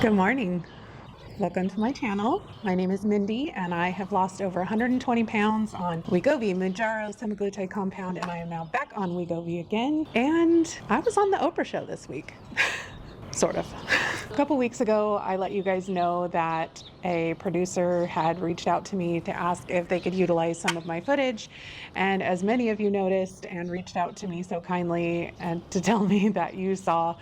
Good morning. Welcome to my channel. My name is Mindy and I have lost over 120 pounds on Wegovy, Mounjaro, semaglutide compound, and I am now back on Wegovy again. And I was on the Oprah show this week. Sort of. A couple weeks ago, I let you guys know that a producer had reached out to me to ask if they could utilize some of my footage. And as many of you noticed and reached out to me so kindly and to tell me that you saw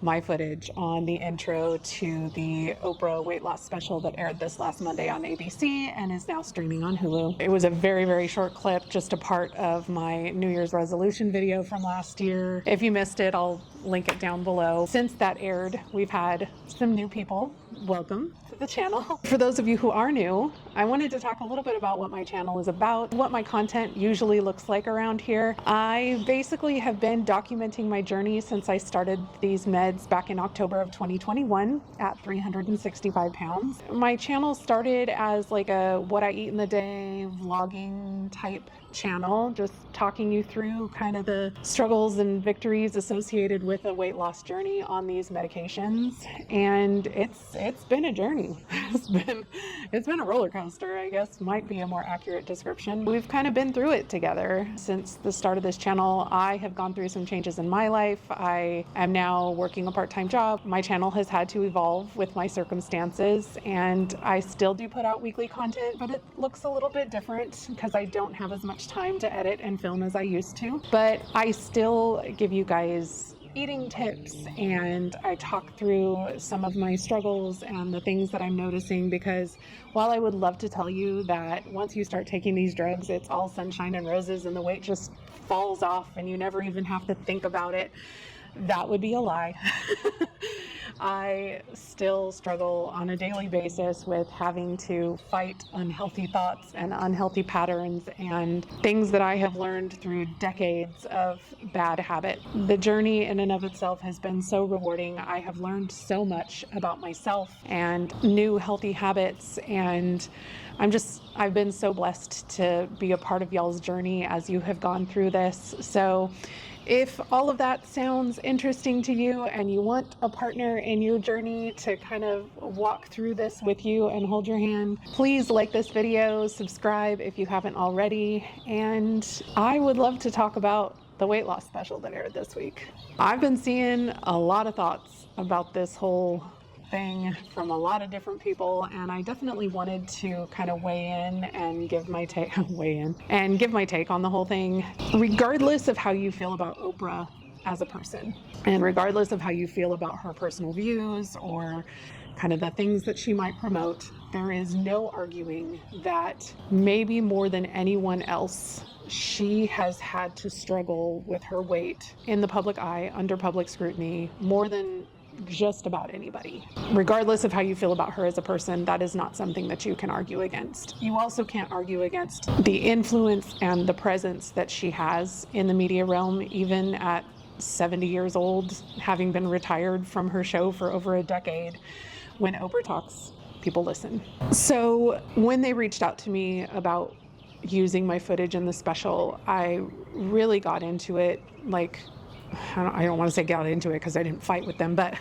my footage on the intro to the Oprah weight loss special that aired this last Monday on ABC and is now streaming on Hulu. It was a very, very short clip, just a part of my New Year's resolution video from last year. If you missed it, I'll link it down below. Since that aired, we've had some new people. Welcome to the channel. For those of you who are new, I wanted to talk a little bit about what my channel is about, what my content usually looks like around here. I basically have been documenting my journey since I started these meds back in October of 2021 at 365 pounds. My channel started as like a what I eat in the day vlogging type channel, just talking you through kind of the struggles and victories associated with a weight loss journey on these medications. And it's been a journey. It's been a roller coaster, I guess might be a more accurate description. We've kind of been through it together since the start of this channel. I have gone through some changes in my life. I am now working a part-time job. My channel has had to evolve with my circumstances, and I still do put out weekly content, but it looks a little bit different because I don't have as much time to edit and film as I used to. But I still give you guys eating tips and I talk through some of my struggles and the things that I'm noticing, because while I would love to tell you that once you start taking these drugs it's all sunshine and roses and the weight just falls off and you never even have to think about it, that would be a lie. I still struggle on a daily basis with having to fight unhealthy thoughts and unhealthy patterns and things that I have learned through decades of bad habit. The journey in and of itself has been so rewarding. I have learned so much about myself and new healthy habits, and I've been so blessed to be a part of y'all's journey as you have gone through this. So if all of that sounds interesting to you and you want a partner in your journey to kind of walk through this with you and hold your hand, please like this video, subscribe if you haven't already, and I would love to talk about the weight loss special that aired this week. I've been seeing a lot of thoughts about this whole thing from a lot of different people, and I definitely wanted to kind of weigh in and give my take on the whole thing, regardless of how you feel about Oprah as a person, and regardless of how you feel about her personal views or kind of the things that she might promote. There is no arguing that maybe more than anyone else, she has had to struggle with her weight in the public eye, under public scrutiny, more than just about anybody. Regardless of how you feel about her as a person, that is not something that you can argue against. You also can't argue against the influence and the presence that she has in the media realm, even at 70 years old, having been retired from her show for over a decade. When Oprah talks, people listen. So when they reached out to me about using my footage in the special, I really got into it. Like, I don't want to say got into it because I didn't fight with them, but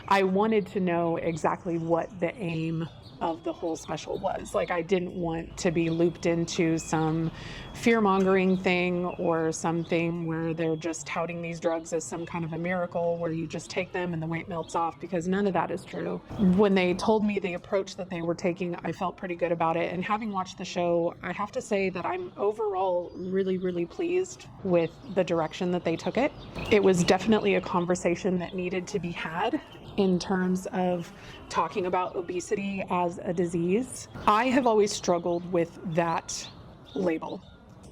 I wanted to know exactly what the aim of the whole special was. Like, I didn't want to be looped into some fear-mongering thing or something where they're just touting these drugs as some kind of a miracle where you just take them and the weight melts off, because none of that is true. When they told me the approach that they were taking, I felt pretty good about it. And having watched the show, I have to say that I'm overall really, really pleased with the direction that they took it. It was definitely a conversation that needed to be had in terms of talking about obesity as a disease. I have always struggled with that label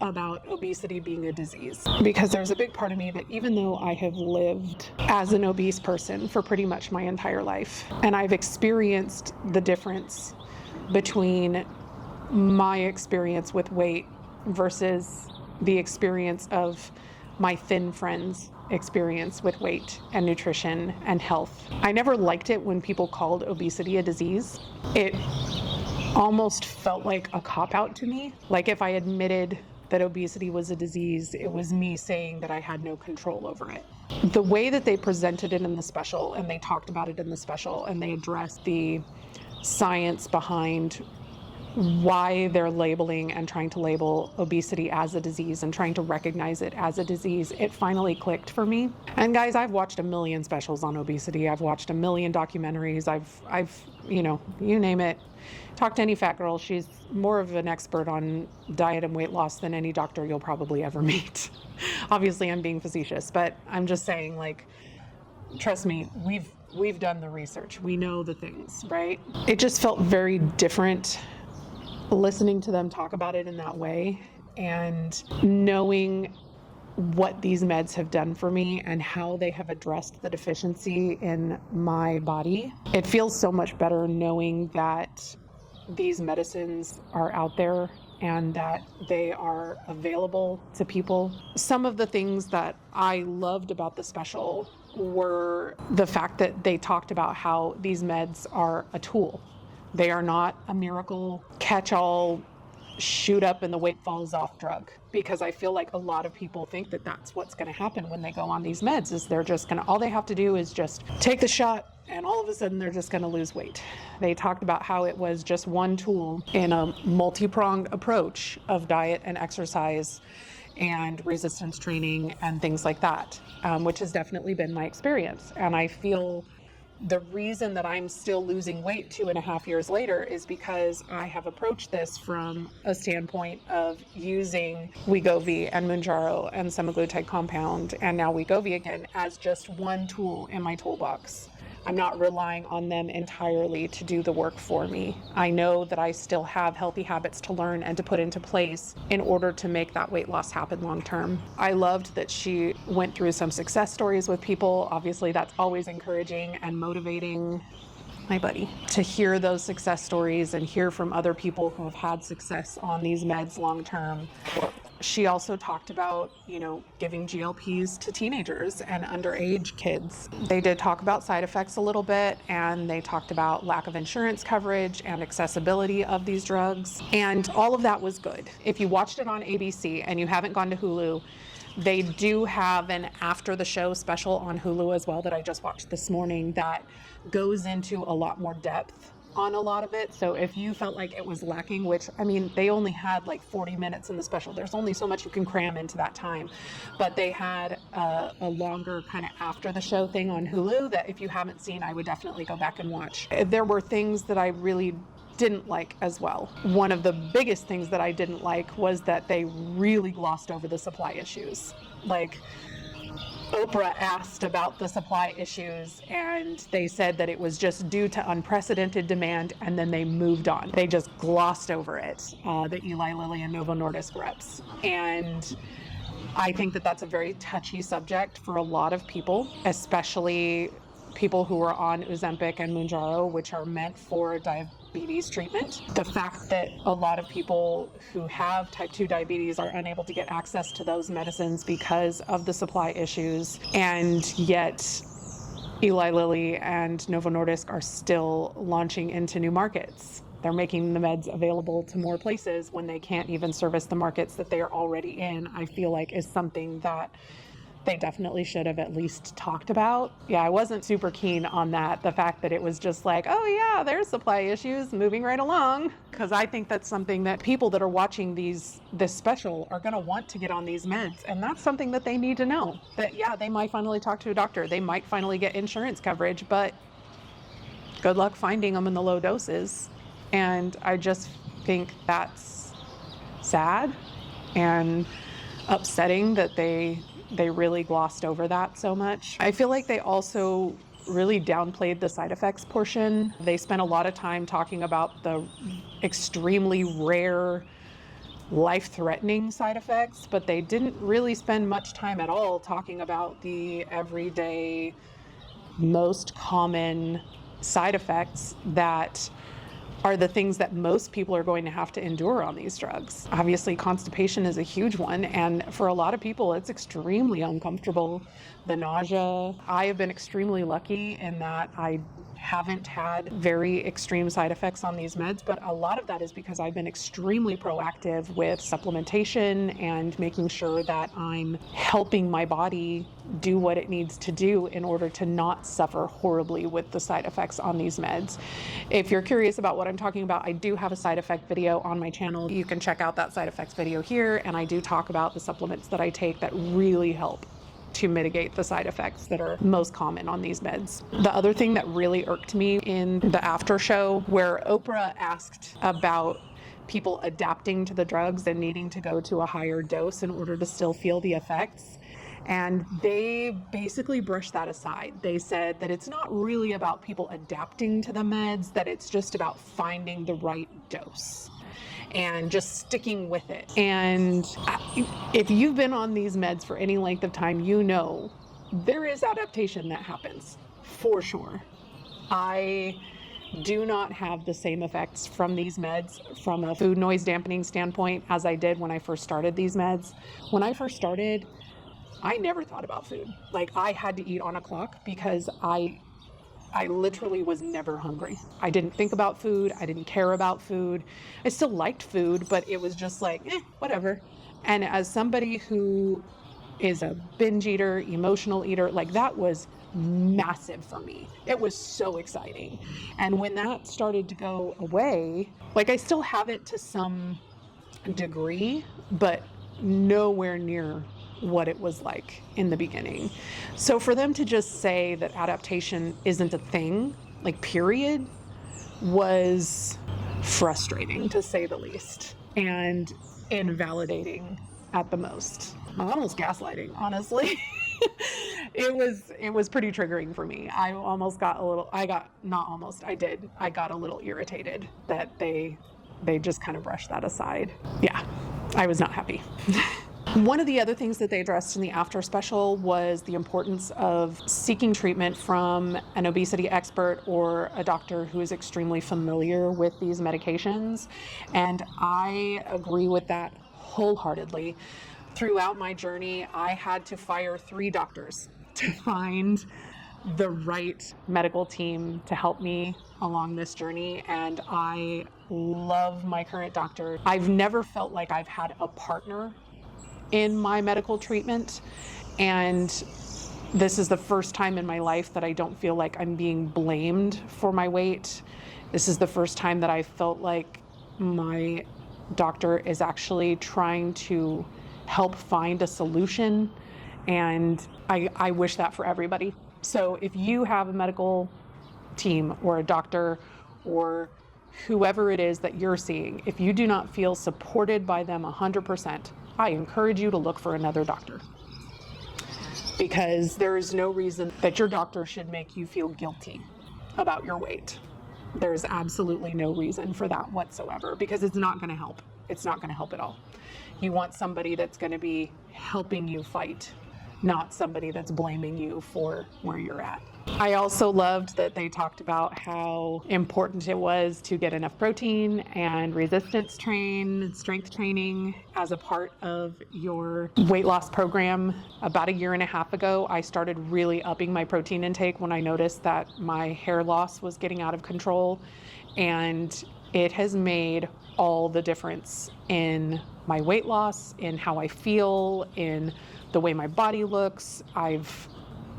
about obesity being a disease, because there's a big part of me that even though I have lived as an obese person for pretty much my entire life, and I've experienced the difference between my experience with weight versus the experience of my thin friends' experience with weight and nutrition and health. I never liked it when people called obesity a disease. It almost felt like a cop-out to me. Like, if I admitted that obesity was a disease, it was me saying that I had no control over it. the way that they presented it in the special, and they talked about it in the special, and they addressed the science behind why they're labeling and trying to label obesity as a disease and trying to recognize it as a disease, it finally clicked for me. And guys, I've watched a million specials on obesity. I've watched a million documentaries. I've, you name it. Talk to any fat girl. She's more of an expert on diet and weight loss than any doctor you'll probably ever meet. Obviously, I'm being facetious, but I'm just saying, like, trust me, we've done the research. We know the things, right? It just felt very different listening to them talk about it in that way and knowing what these meds have done for me and how they have addressed the deficiency in my body. It feels so much better knowing that these medicines are out there and that they are available to people. Some of the things that I loved about the special were the fact that they talked about how these meds are a tool. They are not a miracle catch-all, shoot up and the weight falls off drug, because I feel like a lot of people think that that's what's going to happen when they go on these meds, is they're just going to, all they have to do is just take the shot and all of a sudden they're just going to lose weight. They talked about how it was just one tool in a multi-pronged approach of diet and exercise and resistance training and things like that, which has definitely been my experience. And I feel the reason that I'm still losing weight 2.5 years later is because I have approached this from a standpoint of using Wegovy and Mounjaro and semaglutide compound and now Wegovy again as just one tool in my toolbox. I'm not relying on them entirely to do the work for me. I know that I still have healthy habits to learn and to put into place in order to make that weight loss happen long term. I loved that she went through some success stories with people. Obviously, that's always encouraging and motivating, my buddy, to hear those success stories and hear from other people who have had success on these meds long term. She also talked about, giving GLPs to teenagers and underage kids. They did talk about side effects a little bit, and they talked about lack of insurance coverage and accessibility of these drugs. And all of that was good. If you watched it on ABC and you haven't gone to Hulu, they do have an after the show special on Hulu as well that I just watched this morning that goes into a lot more depth on a lot of it. So if you felt like it was lacking, which, I mean, they only had like 40 minutes in the special. There's only so much you can cram into that time. But they had a longer kind of after the show thing on Hulu that if you haven't seen, I would definitely go back and watch. There were things that I really didn't like as well. One of the biggest things that I didn't like was that they really glossed over the supply issues. Like, Oprah asked about the supply issues and they said that it was just due to unprecedented demand, and then they moved on. They just glossed over it, the Eli Lilly and Novo Nordisk reps. And I think that that's a very touchy subject for a lot of people, especially people who are on Ozempic and Mounjaro, which are meant for diabetes treatment. The fact that a lot of people who have type 2 diabetes are unable to get access to those medicines because of the supply issues, and yet Eli Lilly and Novo Nordisk are still launching into new markets. They're making the meds available to more places when they can't even service the markets that they are already in, I feel like is something that they definitely should have at least talked about. Yeah, I wasn't super keen on that. The fact that it was just like, oh yeah, there's supply issues, moving right along. Because I think that's something that people that are watching this special are gonna want to get on these meds. And that's something that they need to know. That yeah, they might finally talk to a doctor. They might finally get insurance coverage, but good luck finding them in the low doses. And I just think that's sad and upsetting that they really glossed over that so much. I feel like they also really downplayed the side effects portion. They spent a lot of time talking about the extremely rare, life-threatening side effects, but they didn't really spend much time at all talking about the everyday, most common side effects that are the things that most people are going to have to endure on these drugs. Obviously, constipation is a huge one, and for a lot of people, it's extremely uncomfortable. The nausea. I have been extremely lucky in that I haven't had very extreme side effects on these meds, but a lot of that is because I've been extremely proactive with supplementation and making sure that I'm helping my body do what it needs to do in order to not suffer horribly with the side effects on these meds. If you're curious about what I'm talking about, I do have a side effect video on my channel. You can check out that side effects video here, and I do talk about the supplements that I take that really help to mitigate the side effects that are most common on these meds. The other thing that really irked me in the after show, where Oprah asked about people adapting to the drugs and needing to go to a higher dose in order to still feel the effects, and they basically brushed that aside. They said that it's not really about people adapting to the meds, that it's just about finding the right dose and just sticking with it. And if you've been on these meds for any length of time, you know there is adaptation that happens, for sure. I do not have the same effects from these meds from a food noise dampening standpoint as I did when I first started these meds. When I first started, I never thought about food. Like, I had to eat on a clock because I literally was never hungry. I didn't think about food. I didn't care about food. I still liked food, but it was just like, whatever. And as somebody who is a binge eater, emotional eater, like, that was massive for me. It was so exciting. And when that started to go away, like, I still have it to some degree, but nowhere near what it was like in the beginning. So for them to just say that adaptation isn't a thing, like, period, was frustrating to say the least, and invalidating at the most. Almost gaslighting, honestly. It was pretty triggering for me. I got a little irritated that they just kind of brushed that aside. Yeah, I was not happy. One of the other things that they addressed in the after special was the importance of seeking treatment from an obesity expert or a doctor who is extremely familiar with these medications. And I agree with that wholeheartedly. Throughout my journey, I had to fire 3 doctors to find the right medical team to help me along this journey. And I love my current doctor. I've never felt like I've had a partner in my medical treatment, and this is the first time in my life that I don't feel like I'm being blamed for my weight. This is the first time that I felt like my doctor is actually trying to help find a solution, and I wish that for everybody. So if you have a medical team or a doctor or whoever it is that you're seeing, if you do not feel supported by them 100%, I encourage you to look for another doctor, because there is no reason that your doctor should make you feel guilty about your weight. There's absolutely no reason for that whatsoever, because it's not going to help. It's not going to help at all. You want somebody that's going to be helping you fight, not somebody that's blaming you for where you're at. I also loved that they talked about how important it was to get enough protein and resistance strength training as a part of your weight loss program. About 1.5 years ago, I started really upping my protein intake when I noticed that my hair loss was getting out of control, and it has made all the difference in my weight loss, in how I feel, in the way my body looks. I've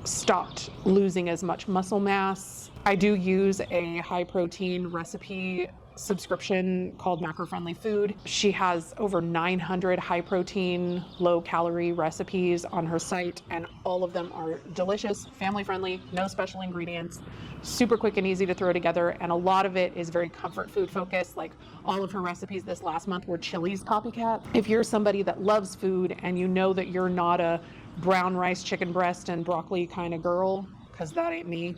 stopped losing as much muscle mass. I do use a high protein recipe subscription called Macro Friendly Food. She has over 900 high protein, low calorie recipes on her site, and all of them are delicious, family friendly, no special ingredients, super quick and easy to throw together. And a lot of it is very comfort food focused. Like, all of her recipes this last month were Chili's copycat. If you're somebody that loves food and you know that you're not a brown rice, chicken breast, and broccoli kind of girl, because that ain't me.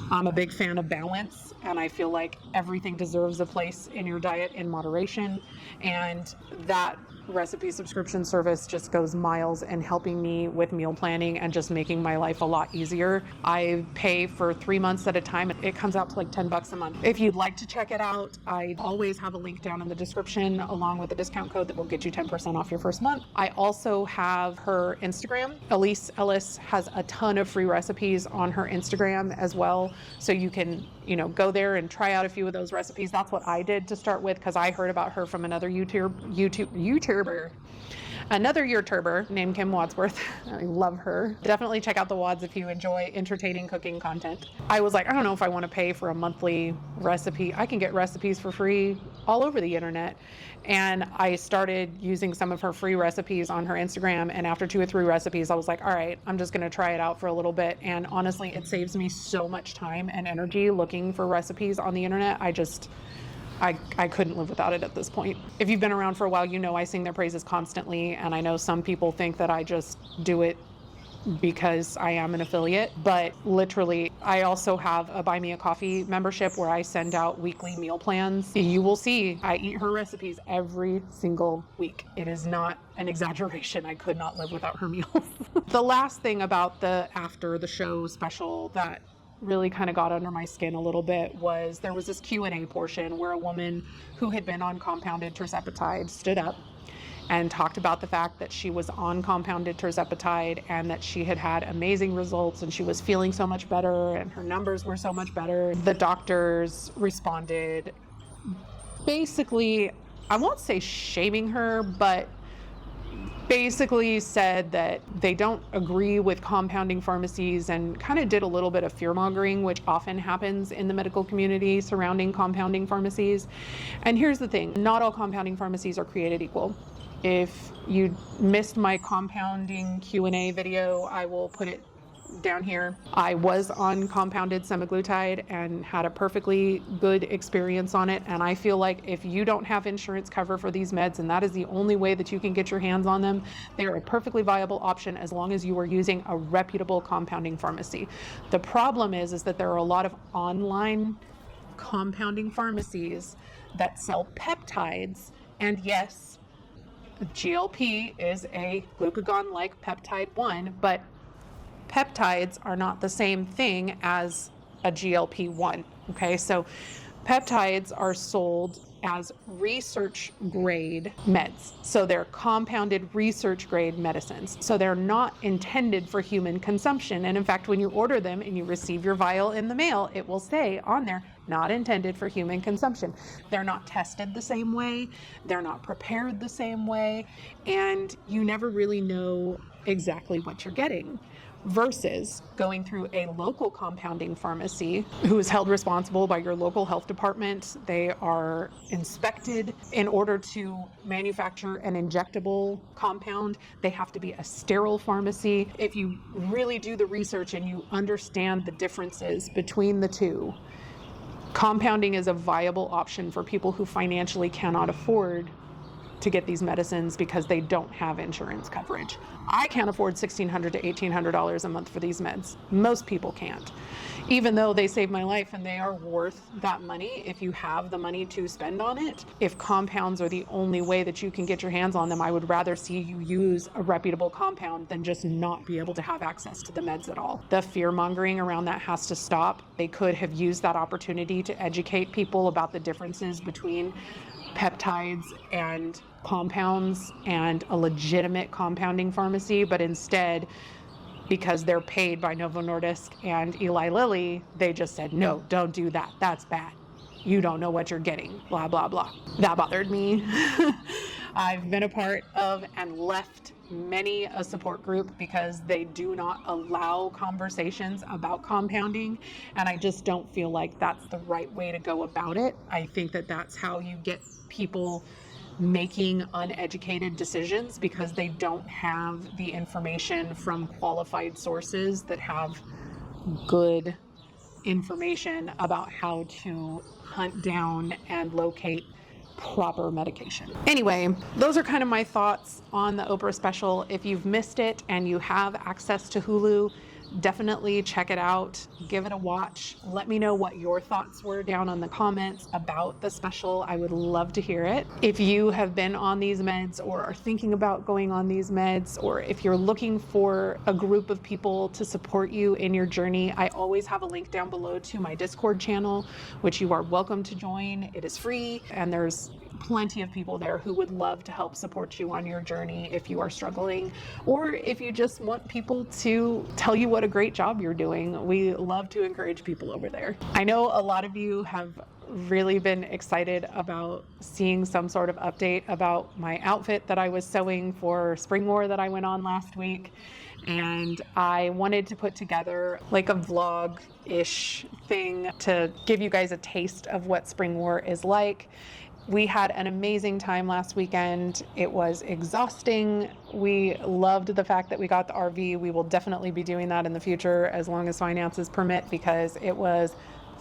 I'm a big fan of balance, and I feel like everything deserves a place in your diet in moderation, and that recipe subscription service just goes miles in helping me with meal planning and just making my life a lot easier. I pay for 3 months at a time. It comes out to like $10 a month. If you'd like to check it out, I always have a link down in the description along with a discount code that will get you 10% off your first month. I also have her Instagram. Elise Ellis has a ton of free recipes on her Instagram as well. So you can, go there and try out a few of those recipes. That's what I did to start with because I heard about her from another YouTuber named Kim Wadsworth. I love her. Definitely check out the Wads if you enjoy entertaining cooking content. I was like, I don't know if I want to pay for a monthly recipe. I can get recipes for free all over the internet. And I started using some of her free recipes on her Instagram. And after 2 or 3 recipes, I was like, all right, I'm just going to try it out for a little bit. And honestly, it saves me so much time and energy looking for recipes on the internet. I couldn't live without it at this point. If you've been around for a while, I sing their praises constantly. And I know some people think that I just do it because I am an affiliate, but literally I also have a Buy Me a Coffee membership where I send out weekly meal plans. You will see I eat her recipes every single week. It is not an exaggeration. I could not live without her meals. The last thing about the after the show special that really kind of got under my skin a little bit was there was this Q&A portion where a woman who had been on compounded tirzepatide stood up and talked about the fact that she was on compounded tirzepatide and that she had had amazing results and she was feeling so much better and her numbers were so much better. The doctors responded basically, I won't say shaming her, but basically said that they don't agree with compounding pharmacies and kind of did a little bit of fear-mongering, which often happens in the medical community surrounding compounding pharmacies. And here's the thing, not all compounding pharmacies are created equal. If you missed my compounding Q&A video, I will put it down here. I was on compounded semaglutide and had a perfectly good experience on it. And I feel like if you don't have insurance cover for these meds, and that is the only way that you can get your hands on them, they are a perfectly viable option as long as you are using a reputable compounding pharmacy. The problem is that there are a lot of online compounding pharmacies that sell peptides. And yes, GLP is a glucagon-like peptide 1, but peptides are not the same thing as a GLP-1. Okay, so peptides are sold as research grade meds. So they're compounded research grade medicines. So they're not intended for human consumption. And in fact, when you order them and you receive your vial in the mail, it will say on there, not intended for human consumption. They're not tested the same way. They're not prepared the same way. And you never really know exactly what you're getting. Versus going through a local compounding pharmacy who is held responsible by your local health department. They are inspected in order to manufacture an injectable compound. They have to be a sterile pharmacy. If you really do the research and you understand the differences between the two, compounding is a viable option for people who financially cannot afford to get these medicines because they don't have insurance coverage. I can't afford $1,600 to $1,800 a month for these meds. Most people can't. Even though they save my life and they are worth that money if you have the money to spend on it. If compounds are the only way that you can get your hands on them, I would rather see you use a reputable compound than just not be able to have access to the meds at all. The fear mongering around that has to stop. They could have used that opportunity to educate people about the differences between peptides and compounds and a legitimate compounding pharmacy, but instead, because they're paid by Novo Nordisk and Eli Lilly, they just said, no, don't do that. That's bad. You don't know what you're getting, blah, blah, blah. That bothered me. I've been a part of and left many a support group because they do not allow conversations about compounding, and I just don't feel like that's the right way to go about it. I think that that's how you get people making uneducated decisions because they don't have the information from qualified sources that have good information about how to hunt down and locate proper medication. Anyway, those are kind of my thoughts on the Oprah special. If you've missed it and you have access to Hulu, Definitely check it out, give it a watch. Let me know what your thoughts were down on the comments about the special. I would love to hear it. If you have been on these meds or are thinking about going on these meds, or if you're looking for a group of people to support you in your journey, I always have a link down below to my Discord channel, which you are welcome to join. It is free, and there's plenty of people there who would love to help support you on your journey if you are struggling, or if you just want people to tell you what a great job you're doing. We love to encourage people over there. I know a lot of you have really been excited about seeing some sort of update about my outfit that I was sewing for Spring War that I went on last week. And I wanted to put together like a vlog-ish thing to give you guys a taste of what Spring War is like. We had an amazing time last weekend. It was exhausting. We loved the fact that we got the RV. We will definitely be doing that in the future as long as finances permit, because it was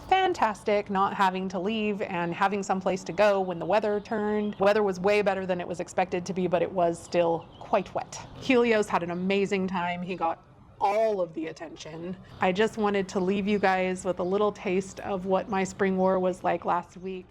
fantastic not having to leave and having some place to go when the weather turned. The weather was way better than it was expected to be, but it was still quite wet. Helios had an amazing time. He got all of the attention. I just wanted to leave you guys with a little taste of what my Spring War was like last week.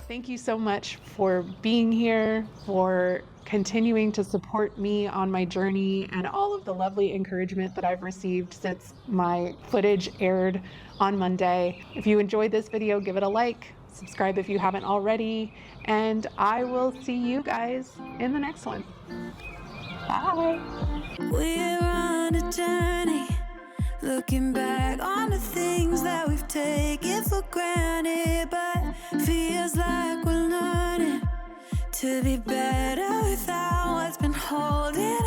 Thank you so much for being here, for continuing to support me on my journey, and all of the lovely encouragement that I've received since my footage aired on Monday. If you enjoyed this video, give it a like, subscribe if you haven't already, and I will see you guys in the next one. Bye. We're on a journey, looking back on the things that we've taken for granted, but feels like we're learning to be better without what's been holding